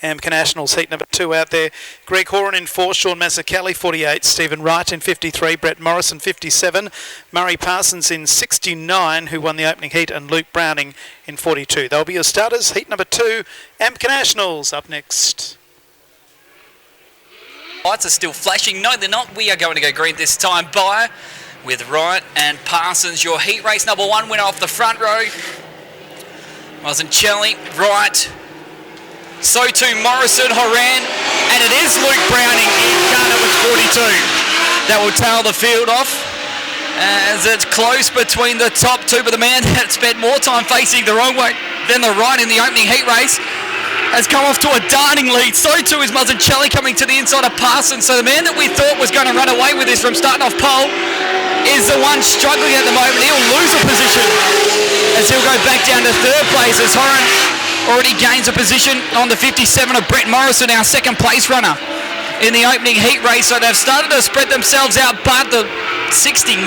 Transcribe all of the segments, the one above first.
Amca Nationals heat number 2 out there. Greg Horan in 4, Sean Mazzucchelli 48, Stephen Wright in 53, Brett Morrison 57, Murray Parsons in 69, who won the opening heat, and Luke Browning in 42. They'll be your starters. Heat number 2, Amca Nationals up next. Lights are still flashing. No, they're not. We are going to go green this time by with Wright and Parsons. Your heat race number 1 winner off the front row. Mazzucchelli, Wright, so too Morrison, Horan, and it is Luke Browning in Gunner with 42. That will tail the field off as it's close between the top 2, but the man that spent more time facing the wrong way than the right in the opening heat race has come off to a darting lead. So too is Mazzucchelli coming to the inside of Parsons. So the man that we thought was going to run away with this from starting off pole is the one struggling at the moment. He'll lose a position as he'll go back down to 3rd place as Horan already gains a position on the 57 of Brett Morrison, our 2nd place runner in the opening heat race. So they've started to spread themselves out, but the 69,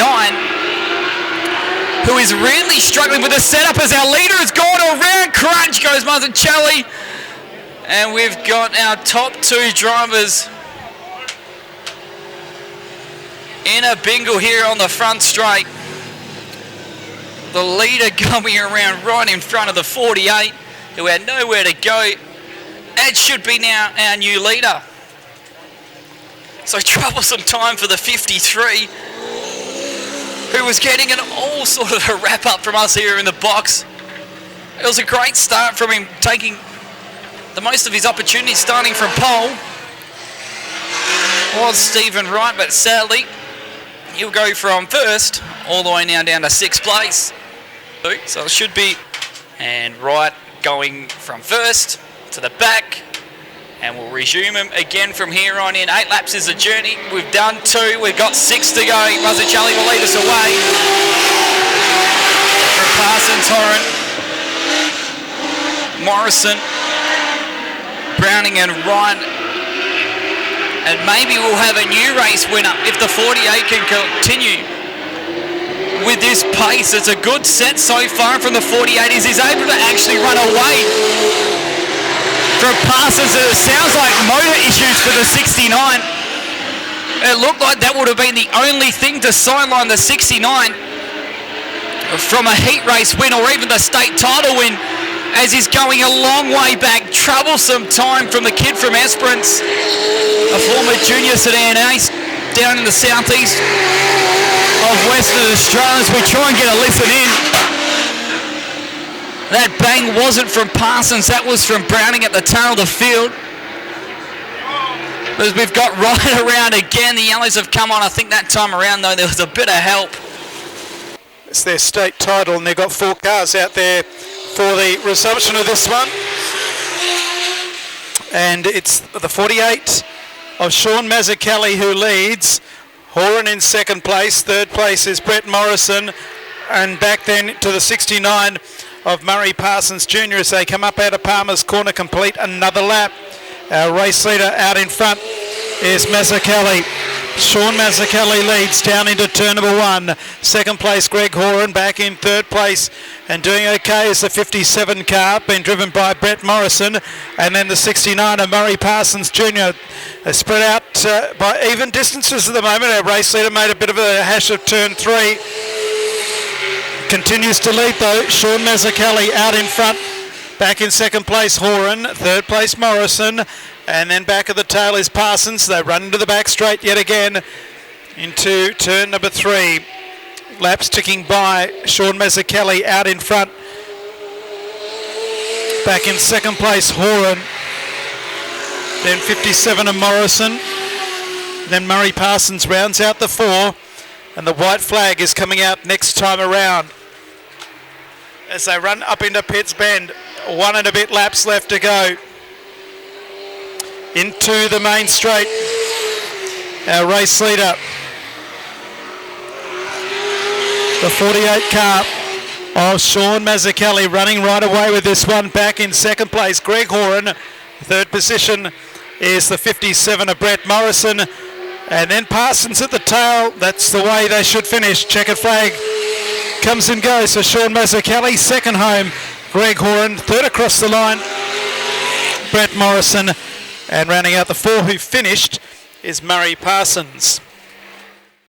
who is really struggling with the setup as our leader has gone around. Crunch goes Mazzucchelli. And we've got our top 2 drivers in a bingle here on the front straight. The leader coming around right in front of the 48, who had nowhere to go. That should be now our new leader. So troublesome time for the 53, who was getting an all sort of a wrap up from us here in the box. It was a great start from him, taking the most of his opportunities starting from pole. Was Stephen Wright, but sadly he'll go from 1st all the way now down to 6th place. So it should be, and Wright going from 1st to the back, and we'll resume him again from here on in. 8 laps is the journey. We've done 2, we've got 6 to go. Mazzucchelli will lead us away. For Parsons, Horan, Morrison, Browning and Wright, and maybe we'll have a new race winner if the 48 can continue with this pace. It's a good set so far from the 48. He's able to actually run away from Parsons. It sounds like motor issues for the 69. It looked like that would have been the only thing to sideline the 69 from a heat race win or even the state title win, as he's going a long way back. Troublesome time from the kid from Esperance, a former junior sedan ace down in the southeast of Western Australia. As we try and get a listen in. That bang wasn't from Parsons, that was from Browning at the tail of the field. As we've got right around again, the yellows have come on. I think that time around though there was a bit of help. It's their state title, and they've got 4 cars out there for the resumption of this one. And it's the 48 of Sean Mazzucchelli who leads. Horan in 2nd place. 3rd place is Brett Morrison. And back then to the 69 of Murray Parsons Jr. as they come up out of Palmer's Corner, complete another lap. Our race leader out in front is Mazzucchelli. Sean Mazzucchelli leads down into turn number 1. 2nd place, Greg Horan back in 3rd place, and doing okay is the 57 car, being driven by Brett Morrison, and then the 69 of Murray Parsons Jr. They're spread out by even distances at the moment. Our race leader made a bit of a hash of turn 3. Continues to lead though. Sean Mazzucchelli out in front. Back in 2nd place, Horan. 3rd place, Morrison. And then back at the tail is Parsons. They run into the back straight yet again into turn number 3. Laps ticking by. Sean Mazzucchelli out in front. Back in 2nd place, Horan. Then 57 of Morrison. Then Murray Parsons rounds out the 4. And the white flag is coming out next time around as they run up into Pitts Bend. 1 and a bit laps left to go. Into the main straight, our race leader, the 48 car of Sean Mazzucchelli, running right away with this one. Back in 2nd place, Greg Horan. 3rd position is the 57 of Brett Morrison. And then Parsons at the tail. That's the way they should finish. Checkered flag comes and goes. So Sean Mazzucchelli, 2nd home. Greg Horan, 3rd across the line. Brett Morrison. And rounding out the 4 who finished is Murray Parsons.